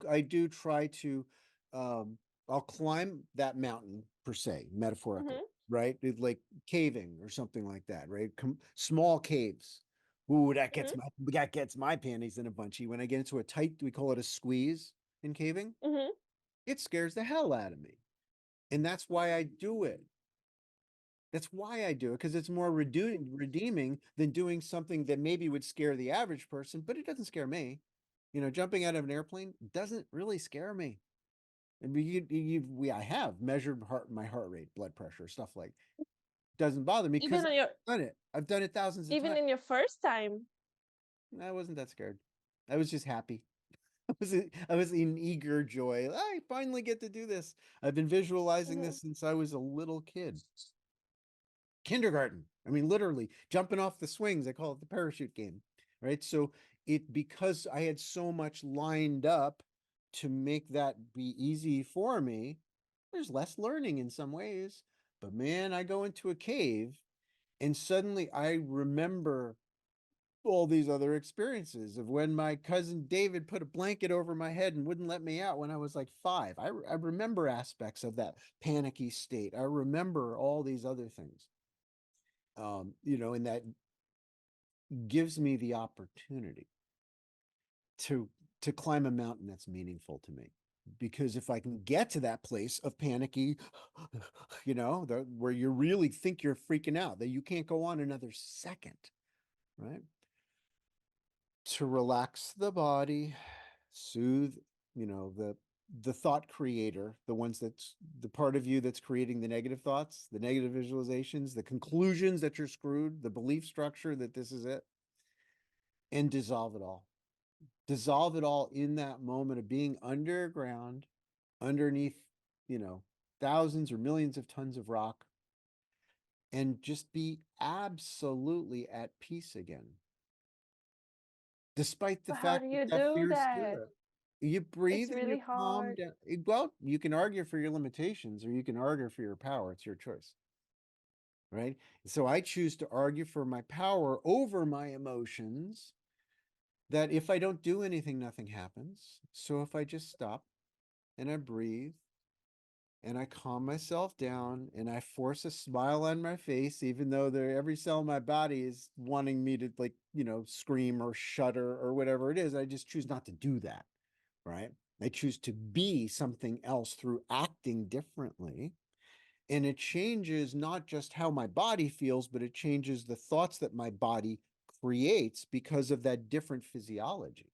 I do try to, I'll climb that mountain per se, metaphorically, Mm-hmm. right? Like caving or something like that, right? Small caves. Ooh, Mm-hmm. that gets my panties in a bunchy. When I get into a tight, we call it a squeeze in caving. Mm-hmm. It scares the hell out of me. And that's why I do it. That's why I do it, because it's more redeeming than doing something that maybe would scare the average person, but it doesn't scare me. Jumping out of an airplane doesn't really scare me. And I have measured my heart rate, blood pressure, stuff like doesn't bother me because Even on your I've done it. I've done it thousands of even times. in your first time. I wasn't that scared. I was just happy. I was in eager joy. I finally get to do this. I've been visualizing Mm-hmm. this since I was a little kid. Kindergarten. I mean, literally jumping off the swings. I call it the parachute game, right? So because I had so much lined up to make that be easy for me, there's less learning in some ways. But man, I go into a cave and suddenly I remember all these other experiences of when my cousin David put a blanket over my head and wouldn't let me out when I was like 5. I remember aspects of that panicky state. I remember all these other things. And that gives me the opportunity to to climb a mountain that's meaningful to me. Because if I can get to that place of panicky, where you really think you're freaking out, that you can't go on another second, right? To relax the body, soothe, the thought creator, the ones that's the part of you that's creating the negative thoughts, the negative visualizations, the conclusions that you're screwed, the belief structure that this is it, and dissolve it all. Dissolve it all in that moment of being underground, underneath, you know, thousands or millions of tons of rock, and just be absolutely at peace again, despite the But how do fact that you that do fear's still that? there. You It's breathe and you really calm hard. down. Well, you can argue for your limitations or you can argue for your power. It's your choice, right? So I choose to argue for my power over my emotions, that if I don't do anything, nothing happens. So if I just stop and I breathe and I calm myself down and I force a smile on my face, even though every cell in my body is wanting me to, like, scream or shudder or whatever it is, I just choose not to do that, right? I choose to be something else through acting differently. And it changes not just how my body feels, but it changes the thoughts that my body creates because of that different physiology.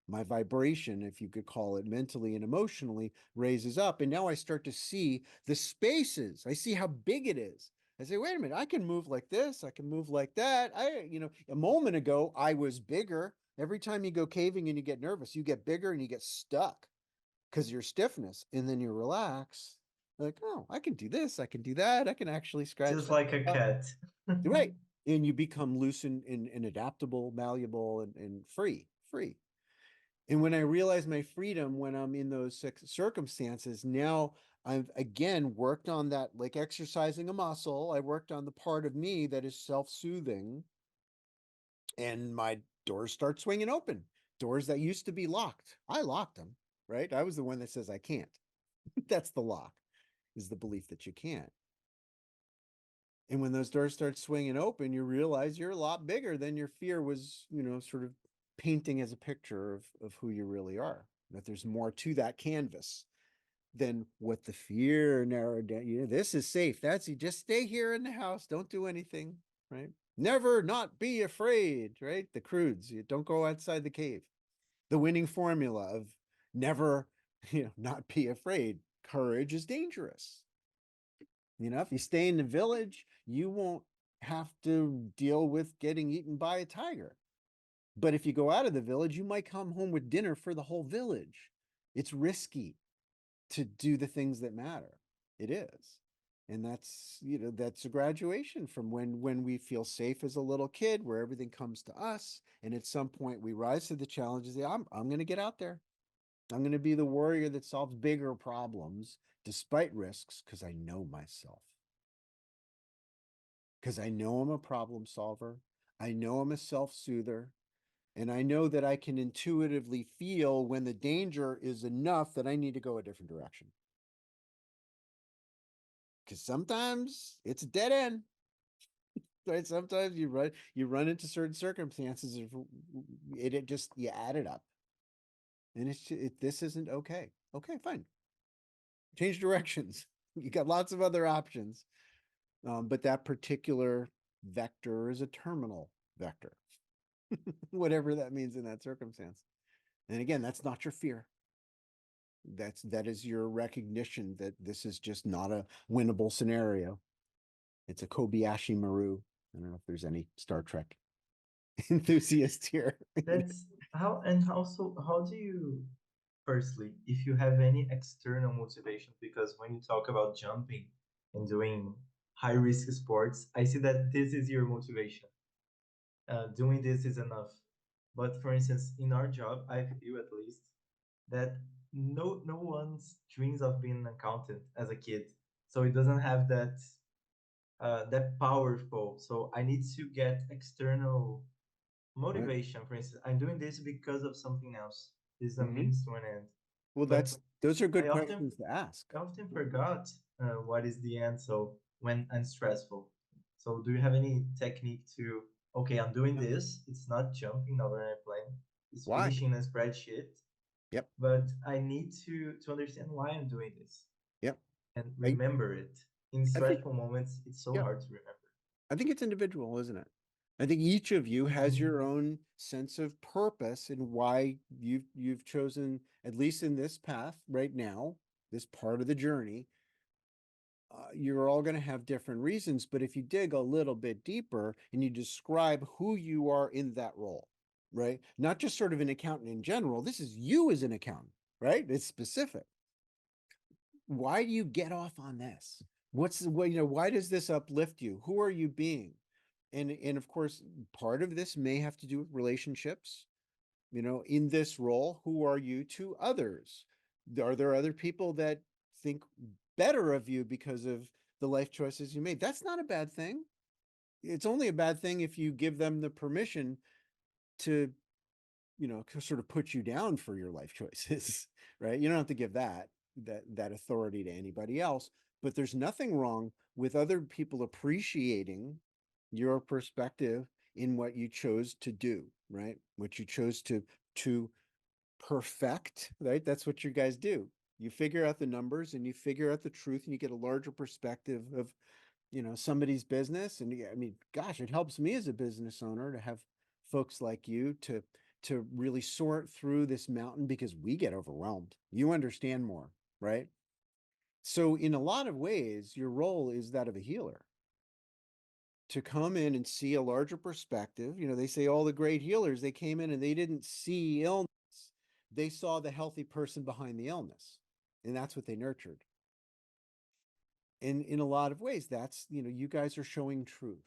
My vibration, if you could call it, mentally and emotionally, raises up. And now I start to see the spaces. I see how big it is. I say, wait a minute, I can move like this. I can move like that. A moment ago, I was bigger. Every time you go caving and you get nervous, you get bigger and you get stuck because your stiffness. And then you relax. Like, oh, I can do this. I can do that. I can actually scratch Just that. like a cat. Right. And you become loose and adaptable, malleable, and free. And when I realize my freedom when I'm in those circumstances, now I've again worked on that, like exercising a muscle. I worked on the part of me that is self-soothing, and my doors start swinging open. Doors that used to be locked, I locked them, right? I was the one that says I can't. That's the lock, is the belief that you can't. And when those doors start swinging open, you realize you're a lot bigger than your fear was, sort of painting as a picture of who you really are. That there's more to that canvas than what the fear narrowed down. This is safe. That's you just stay here in the house. Don't do anything, right? Never not be afraid, right? The Crudes, you don't go outside the cave. The winning formula of never, not be afraid. Courage is dangerous. If you stay in the village, you won't have to deal with getting eaten by a tiger. But if you go out of the village, you might come home with dinner for the whole village. It's risky to do the things that matter. It is. And that's a graduation from when we feel safe as a little kid, where everything comes to us. And at some point we rise to the challenges. I'm going to get out there. I'm going to be the warrior that solves bigger problems despite risks, because I know myself, because I know I'm a problem solver. I know I'm a self-soother. And I know that I can intuitively feel when the danger is enough that I need to go a different direction. Because sometimes it's a dead end, right? Sometimes you run into certain circumstances, it just you add it up, and this isn't okay. Okay, fine, change directions. You got lots of other options, but that particular vector is a terminal vector, whatever that means in that circumstance. And again, that's not your fear. That is your recognition that this is just not a winnable scenario. It's a Kobayashi Maru. I don't know if there's any Star Trek enthusiast here. That's how, and also, how do you, firstly, if you have any external motivation, because when you talk about jumping and doing high risk sports, I see that this is your motivation. Doing this is enough. But for instance, in our job, I feel at least that no one's dreams of being an accountant as a kid, so it doesn't have that powerful. So I need to get external Right. motivation. For instance, I'm doing this because of something else. This is a Mm-hmm. means to an end. Well, But those are good I often questions to ask. I often forgot what is the end. So when I'm stressful, so do you have any technique to, okay, I'm doing this. It's not jumping over an plane. It's Why? finishing a spreadsheet, Yep. but I need to understand why I'm doing this Yep. and I remember it. In I think stressful moments, it's so yeah. hard to remember. I think it's individual, isn't it? I think each of you has Mhm. your own sense of purpose and why you've chosen, at least in this path right now, this part of the journey. You're all going to have different reasons, but if you dig a little bit deeper and you describe who you are in that role, right? Not just sort of an accountant in general. This is you as an accountant, right? It's specific. Why do you get off on this? Why does this uplift you? Who are you being? And of course, part of this may have to do with relationships. In this role, who are you to others? Are there other people that think better of you because of the life choices you made? That's not a bad thing. It's only a bad thing if you give them the permission to, sort of put you down for your life choices, right? You don't have to give that authority to anybody else, but there's nothing wrong with other people appreciating your perspective in what you chose to do, right? What you chose to perfect, right? That's what you guys do. You figure out the numbers and you figure out the truth and you get a larger perspective of, somebody's business. And I mean, gosh, it helps me as a business owner to have folks like you to really sort through this mountain because we get overwhelmed. You understand more, right? So in a lot of ways, your role is that of a healer, to come in and see a larger perspective. They say all the great healers, they came in and they didn't see illness. They saw the healthy person behind the illness. And that's what they nurtured. And in a lot of ways, that's, you guys are showing truth,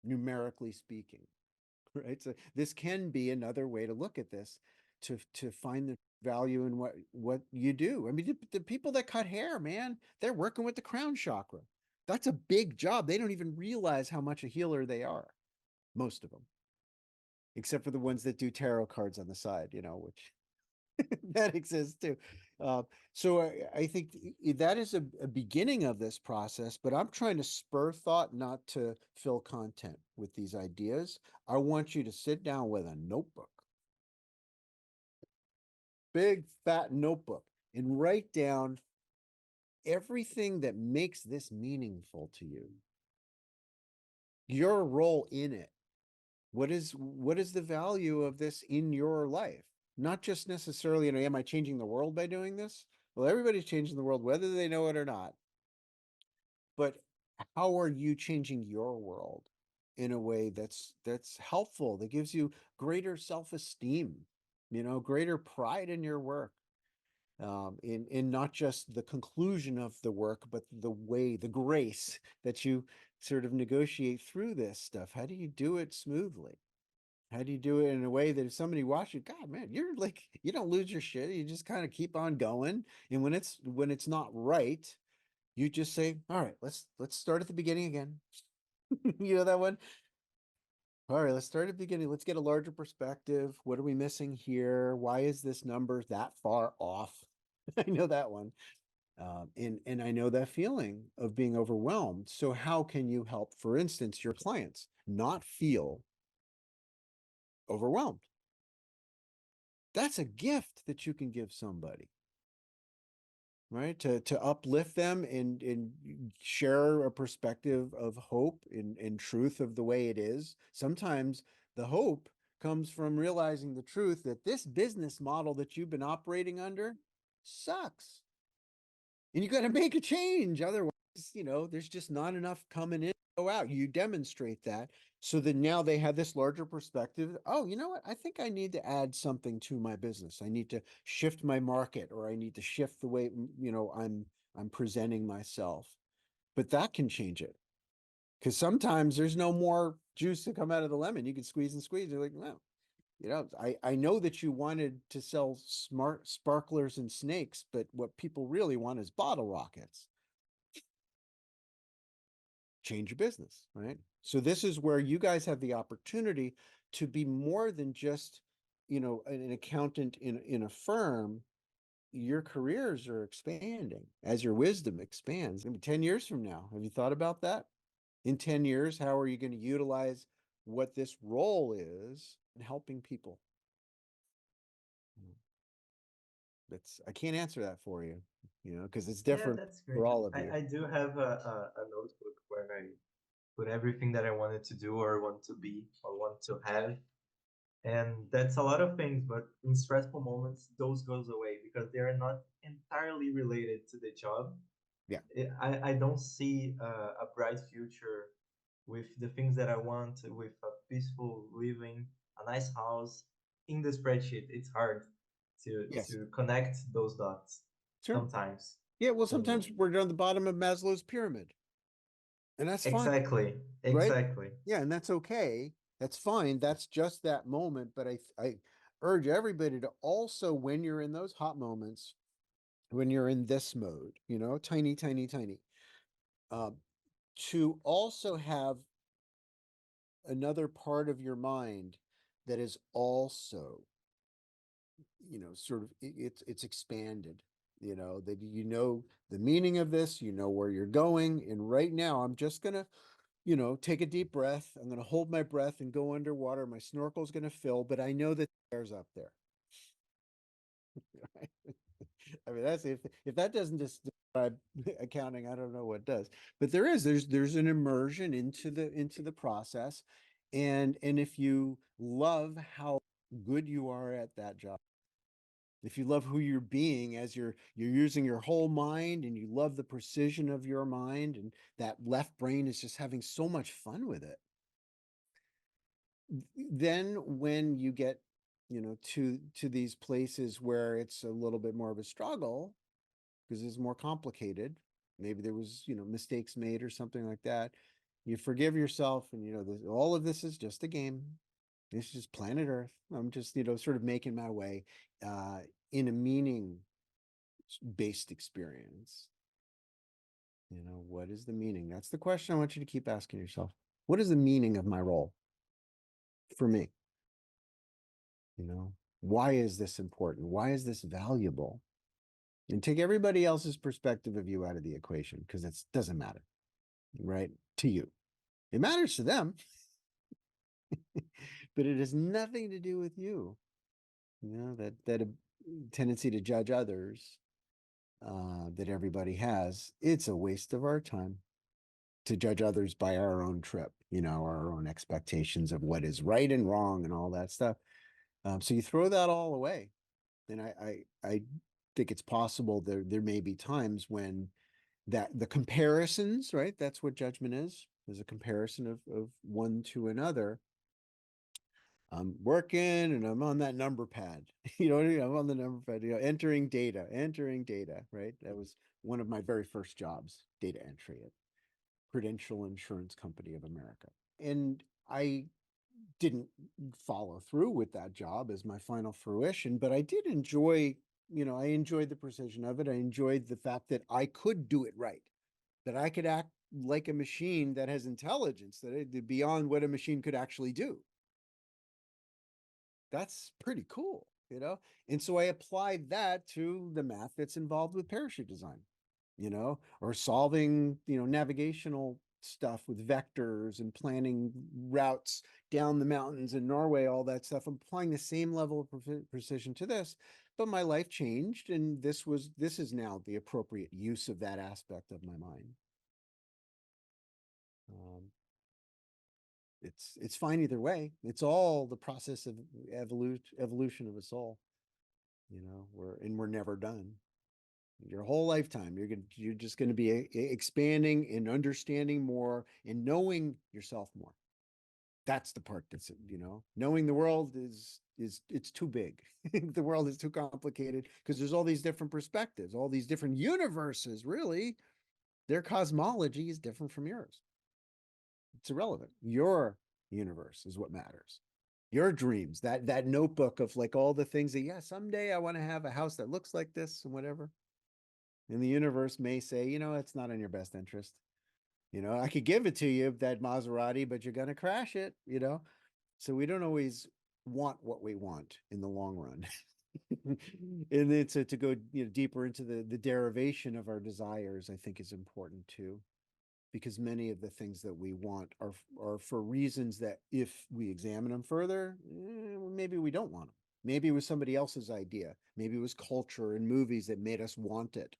numerically speaking, right? So this can be another way to look at this, to find the value in what you do. I mean, the people that cut hair, man, they're working with the crown chakra. That's a big job. They don't even realize how much a healer they are, most of them, except for the ones that do tarot cards on the side, which that exists too. Uh, so I think that is a beginning of this process, but I'm trying to spur thought, not to fill content with these ideas. I want you to sit down with a notebook, big fat notebook, and write down everything that makes this meaningful to you, your role in it. What is the value of this in your life? Not just necessarily, am I changing the world by doing this? Well, everybody's changing the world, whether they know it or not. But how are you changing your world in a way that's helpful, that gives you greater self-esteem, greater pride in your work, in not just the conclusion of the work, but the way, the grace that you sort of negotiate through this stuff. How do you do it smoothly? How do you do it in a way that if somebody watches, God, man, you're like, you don't lose your shit. You just kind of keep on going. And when it's not right, you just say, all right, let's start at the beginning again. You know that one? All right, let's start at the beginning. Let's get a larger perspective. What are we missing here? Why is this number that far off? I know that one. And I know that feeling of being overwhelmed. So how can you help, for instance, your clients not feel overwhelmed? That's a gift that you can give somebody, right? To uplift them and share a perspective of hope and truth of the way it is. Sometimes the hope comes from realizing the truth that this business model that you've been operating under sucks. And you got to make a change. Otherwise, there's just not enough coming in, go out. You demonstrate that. So that now they have this larger perspective. Oh, you know what? I think I need to add something to my business. I need to shift my market, or I need to shift the way, I'm presenting myself. But that can change it. Because sometimes there's no more juice to come out of the lemon. You can squeeze and squeeze. You're like, no, I know that you wanted to sell smart sparklers and snakes, but what people really want is bottle rockets. Change your business, right? So this is where you guys have the opportunity to be more than just, an accountant in a firm. Your careers are expanding as your wisdom expands. I mean, 10 years from now, have you thought about that? In 10 years, how are you going to utilize what this role is in helping people? I can't answer that for you, because it's Yeah, different that's for great. all of you. I do have a notebook where I put everything that I wanted to do or want to be or want to have. And that's a lot of things, but in stressful moments, those goes away because they are not entirely related to the job. Yeah. I don't see a bright future with the things that I want, with a peaceful living, a nice house in the spreadsheet. It's hard Yes. to connect those dots Sure. sometimes. Yeah. Well, And sometimes we're on the bottom of Maslow's pyramid, and that's fine, exactly, right? exactly. Yeah, and that's okay. That's fine. That's just that moment. But I urge everybody to also, when you're in those hot moments, when you're in this mode, tiny, tiny, tiny, um, to also have another part of your mind that is also, sort of, it's expanded. That the meaning of this, where you're going. And right now, I'm just gonna take a deep breath. I'm going to hold my breath and go underwater. My snorkel's going to fill, but I know that there's up there. I mean, that's if that doesn't just describe accounting, I don't know what does. But there's an immersion into the process, and if you love how good you are at that job, if you love who you're being as you're using your whole mind, and you love the precision of your mind, and that left brain is just having so much fun with it, then when you get to these places where it's a little bit more of a struggle because it's more complicated, maybe there was mistakes made or something like that, you forgive yourself, and all of this is just a game. This is just planet Earth. I'm just sort of making my way uh in a meaning based experience. What is the meaning? That's the question I want you to keep asking yourself. What is the meaning of my role for me? Why is this important? Why is this valuable? And take everybody else's perspective of you out of the equation, because it doesn't matter, right? To you, it matters to them, but it has nothing to do with you. That a tendency to judge others that everybody has. It's a waste of our time to judge others by our own trip, our own expectations of what is right and wrong and all that stuff. So you throw that all away. And I think it's possible there may be times when that the comparisons, right? That's what judgment is. There's a comparison of one to another. I'm working and I'm on that number pad. What I mean? I'm on the number pad, entering data, right? That was one of my very first jobs, data entry at Prudential Insurance Company of America. And I didn't follow through with that job as my final fruition, but I did enjoy, I enjoyed the precision of it. I enjoyed the fact that I could do it right, that I could like a machine that has intelligence that beyond what a machine could actually do. That's pretty cool, you know? And so I applied that to the math that's involved with parachute design, you know, or solving, you know, navigational stuff with vectors and planning routes down the mountains in Norway, all that stuff. I'm applying the same level of precision to this, but my life changed, and this is now the appropriate use of that aspect of my mind. Um, it's fine either way. It's all the process of evolution of a soul. You know, we're never done. Your whole lifetime, you're just going to be expanding and understanding more and knowing yourself more. That's the part that's, you know, knowing the world is it's too big. The world is too complicated because there's all these different perspectives, all these different universes. Really, their cosmology is different from yours. It's irrelevant. Your universe is what matters. Your dreams, that notebook of like all the things that, yeah, someday I want to have a house that looks like this and whatever. And the universe may say, you know, it's not in your best interest. You know, I could give it to you, that Maserati, but you're going to crash it, you know? So we don't always want what we want in the long run. And it's to go, you know, deeper into the derivation of our desires, I think is important too, because many of the things that we want are for reasons that if we examine them further, maybe we don't want them. Maybe it was somebody else's idea. Maybe it was culture and movies that made us want it.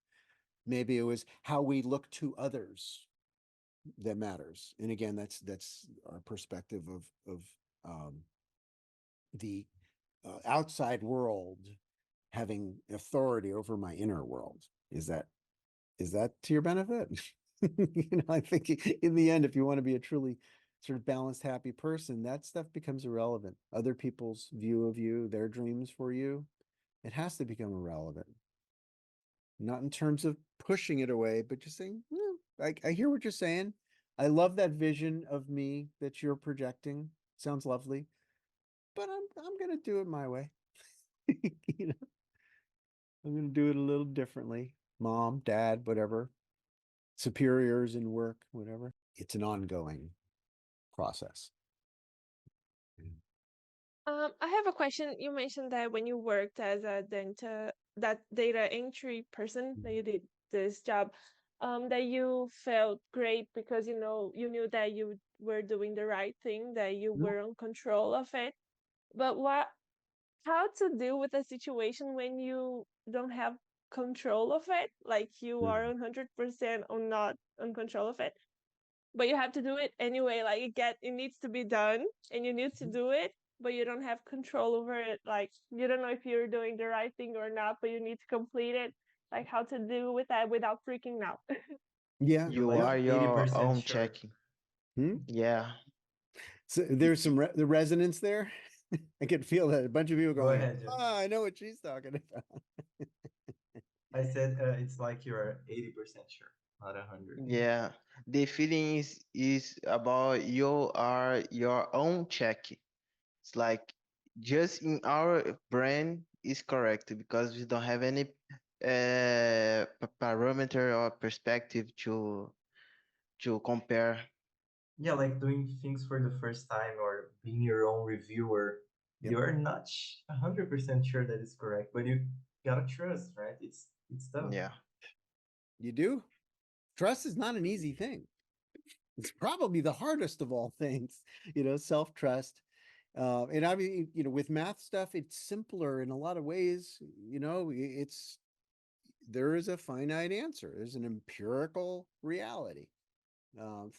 Maybe it was how we look to others that matters. And again, that's our perspective of the outside world having authority over my inner world. Is that to your benefit? You know, I think in the end, if you want to be a truly sort of balanced, happy person, that stuff becomes irrelevant. Other people's view of you, their dreams for you, it has to become irrelevant. Not in terms of pushing it away, but just saying, I hear what you're saying. I love that vision of me that you're projecting. Sounds lovely, but I'm gonna do it my way. You know, I'm gonna do it a little differently. Mom, dad, whatever, superiors in work, whatever. It's an ongoing process. I have a question. You mentioned that when you worked as a data, that data entry person, that you did this job, that you felt great because you knew that you were doing the right thing, that you Mhm. were in control of it. But how to deal with a situation when you don't have control of it, like you are 100% on not on control of it, but you have to do it anyway. Like it needs to be done, and you need to do it, but you don't have control over it. Like you don't know if you're doing the right thing or not, but you need to complete it. Like how to deal with that without freaking out. Yeah, You're You like yeah. are your 80% own sure. checking. Hmm? Yeah. So there's the resonance there. I can feel that a bunch of people Go going, ahead, Jeff. I know what she's talking about. I said it's like you're 80% sure, not 100. Yeah. The feeling is about you are your own check. It's like just in our brain is correct because we don't have any parameter or perspective to compare. Yeah, like doing things for the first time or being your own reviewer. Yep. You're not 100% sure that it's correct, but you gotta trust, right? It's tough. Yeah. You do? Trust is not an easy thing. It's probably the hardest of all things, you know, self-trust. And I mean, you know, with math stuff, it's simpler in a lot of ways. You know, there is a finite answer. There's an empirical reality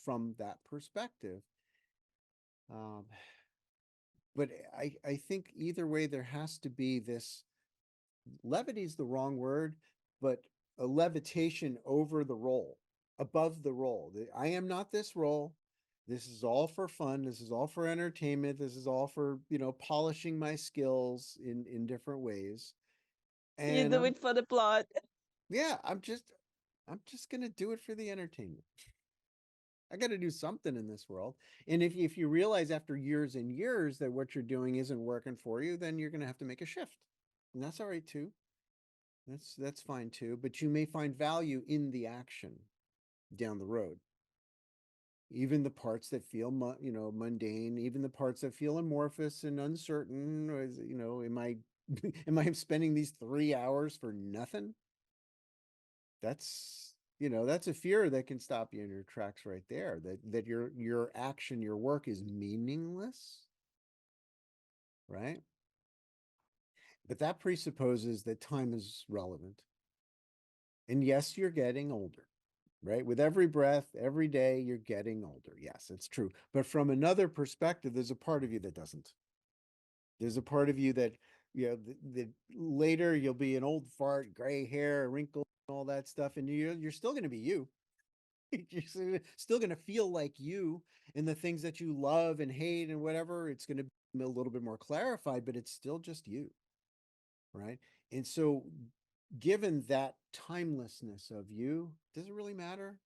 from that perspective. Um, but I think either way, there has to be this levity is the wrong word, but a levitation over the role, above the role. I am not this role. This is all for fun. This is all for entertainment. This is all for, you know, polishing my skills in different ways. You And do it for the plot. yeah, I'm just gonna do it for the entertainment. I got to do something in this world. And if you realize after years and years that what you're doing isn't working for you, then you're gonna have to make a shift. And that's all right too. That's fine too, but you may find value in the action down the road. even the parts that feel, mundane, even the parts that feel amorphous and uncertain, or am I, am I spending these 3 hours for nothing? That's, that's a fear that can stop you in your tracks right there, that your action, your work is meaningless, right? But that presupposes that time is relevant. And yes, you're getting older, right? With every breath, every day, you're getting older. Yes, it's true. But from another perspective, there's a part of you that doesn't. There's a part of you that, the later you'll be an old fart, gray hair, wrinkles, all that stuff, and you're still going to be you. You're still going to feel like you, and the things that you love and hate and whatever, it's going to be a little bit more clarified, but it's still just you, right? And so, given that timelessness of you, does it really matter?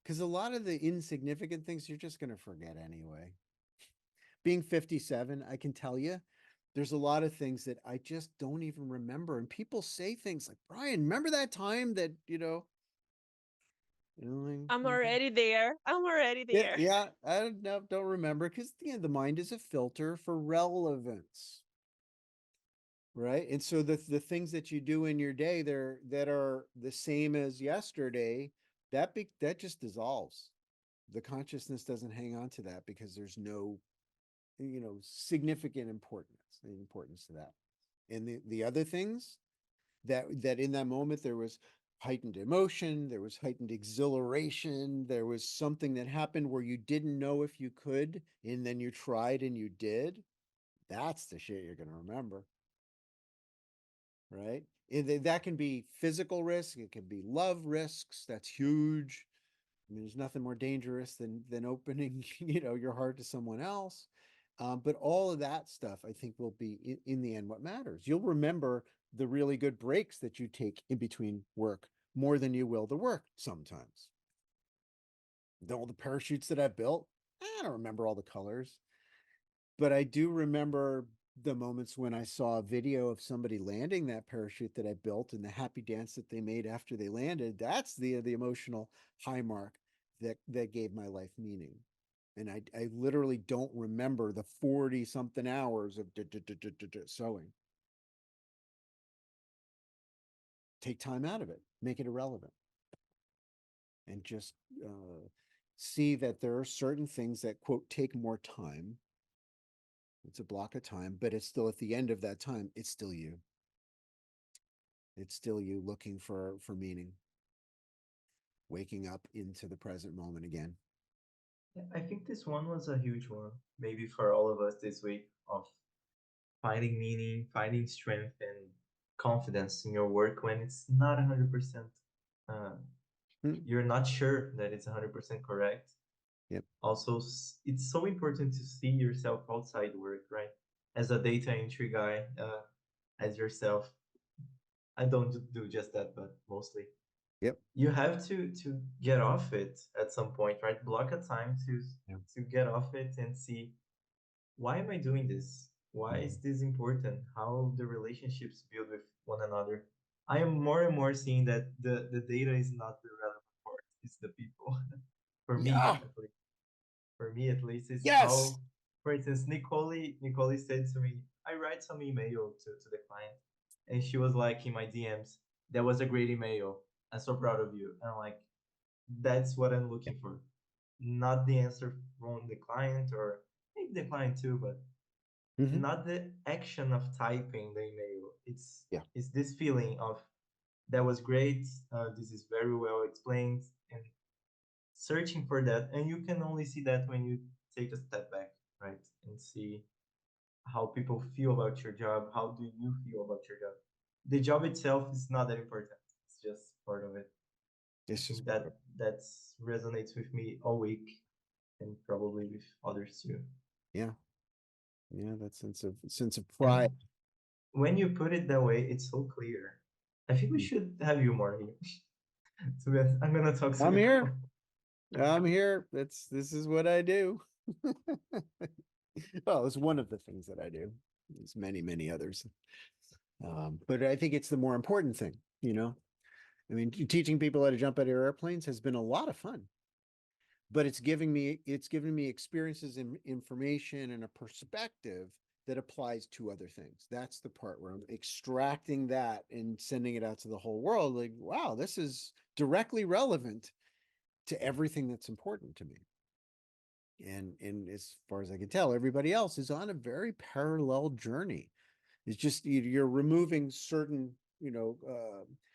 Because a lot of the insignificant things you're just going to forget anyway. Being 57, I can tell you, there's a lot of things that I just don't even remember. And people say things like, Brian, remember that time that, I'm already there. I'm already yeah, there. yeah, I don't remember, because the mind is a filter for relevance. Right. And so the things that you do in your day there that are the same as yesterday, that just dissolves. The consciousness doesn't hang on to that because there's no, significant importance to that. And the other things that in that moment there was heightened emotion, there was heightened exhilaration, there was something that happened where you didn't know if you could, and then you tried and you did. That's the shit you're gonna remember. Right? That can be physical risk. It can be love risks. That's huge. I mean, there's nothing more dangerous than opening, your heart to someone else. But all of that stuff, I think, will be in the end what matters. You'll remember the really good breaks that you take in between work more than you will the work sometimes. All the parachutes that I've built, I don't remember all the colors, but I do remember the moments when I saw a video of somebody landing that parachute that I built and the happy dance that they made after they landed. That's the emotional high mark that gave my life meaning. And I literally don't remember the 40 something hours of sewing. Take time out of it, make it irrelevant, and just see that there are certain things that, quote, take more time. It's a block of time, but it's still, at the end of that time, it's still you. It's still you looking for meaning, waking up into the present moment again. Yeah, I think this one was a huge one, maybe for all of us this week, of finding meaning, finding strength and confidence in your work when it's not 100%. You're not sure that it's 100% correct. Yep. Also, it's so important to see yourself outside work, right? As a data entry guy, as yourself. I don't do just that, but mostly. Yep. You have to get off it at some point, right? Block a time to get off it and see, why am I doing this? Why is this important? How the relationships build with one another. I am more and more seeing that the data is not the relevant part, it's the people. For me, Yeah. at least. For me at least, is Yes. how, for instance, Nicole said to me, I write some email to the client, and she was like in my DMs, that was a great email. I'm so proud of you. And I'm like, that's what I'm looking for. Not the answer from the client, or maybe the client too, but not the action of typing the email. It's this feeling of, that was great. This is very well explained, and searching for that. And you can only see that when you take a step back, right, and see how people feel about your job. How do you feel about your job? The job itself is not that important. It's just part of it. I It's just think that resonates with me all week, and probably with others too. Yeah. That sense of And pride. when you put it that way, it's so clear. I think we should have you more here. To be honest, I'm gonna talk to I'm you. here. I'm here. This is what I do. Well, it's one of the things that I do. There's many others. But I think it's the more important thing, I mean, teaching people how to jump out of airplanes has been a lot of fun. but it's giving me experiences and information and a perspective that applies to other things. That's the part where I'm extracting that and sending it out to the whole world. Like, wow, this is directly relevant to everything that's important to me. And as far as I can tell, everybody else is on a very parallel journey. It's just you're removing certain,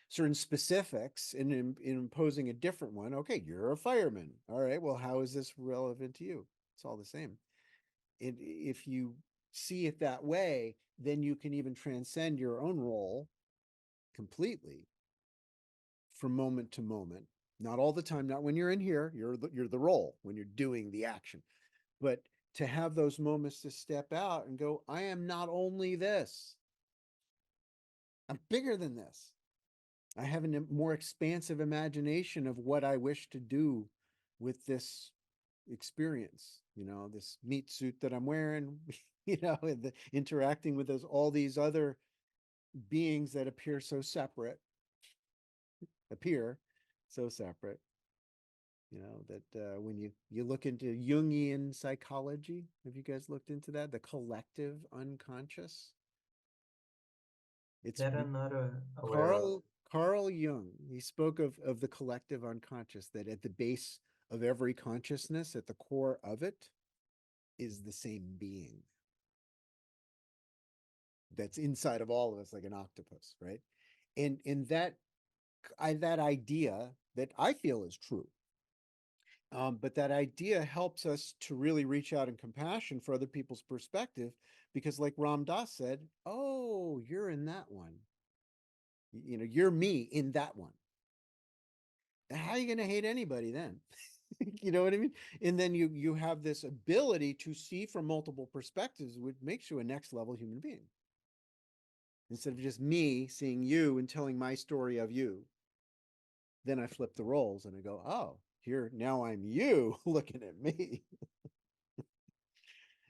certain specifics and imposing a different one. Okay, you're a fireman. All right, well, how is this relevant to you? It's all the same. And if you see it that way, then you can even transcend your own role completely from moment to moment. Not all the time, not when you're in here, you're the role when you're doing the action. But to have those moments to step out and go, I am not only this, I'm bigger than this. I have a more expansive imagination of what I wish to do with this experience, this meat suit that I'm wearing, interacting with all these other beings that appear so separate, that when you look into Jungian psychology, have you guys looked into that? The collective unconscious. It's That I'm not aware of. Carl Jung. He spoke of the collective unconscious, that at the base of every consciousness, at the core of it, is the same being that's inside of all of us, like an octopus, right? And that idea that I feel is true. But that idea helps us to really reach out in compassion for other people's perspective, because like Ram Dass said, oh, you're in that one. You're me in that one. How are you going to hate anybody then? You know what I mean? And then you have this ability to see from multiple perspectives, which makes you a next level human being. Instead of just me seeing you and telling my story of you, then I flip the roles and I go, oh, here, now I'm you looking at me.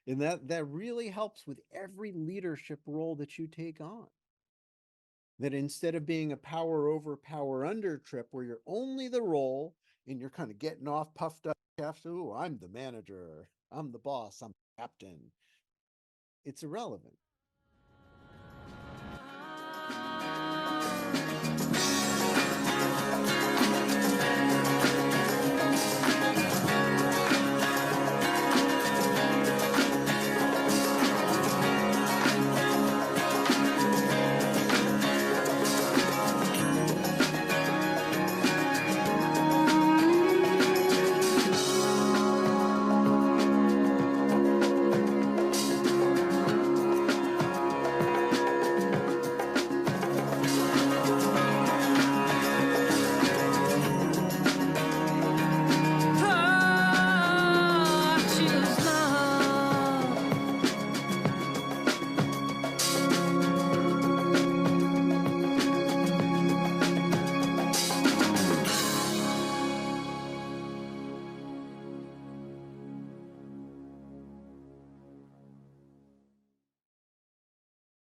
And that really helps with every leadership role that you take on. That instead of being a power over, power under trip where you're only the role and you're kind of getting off puffed up after, oh, I'm the manager, I'm the boss, I'm the captain. It's irrelevant.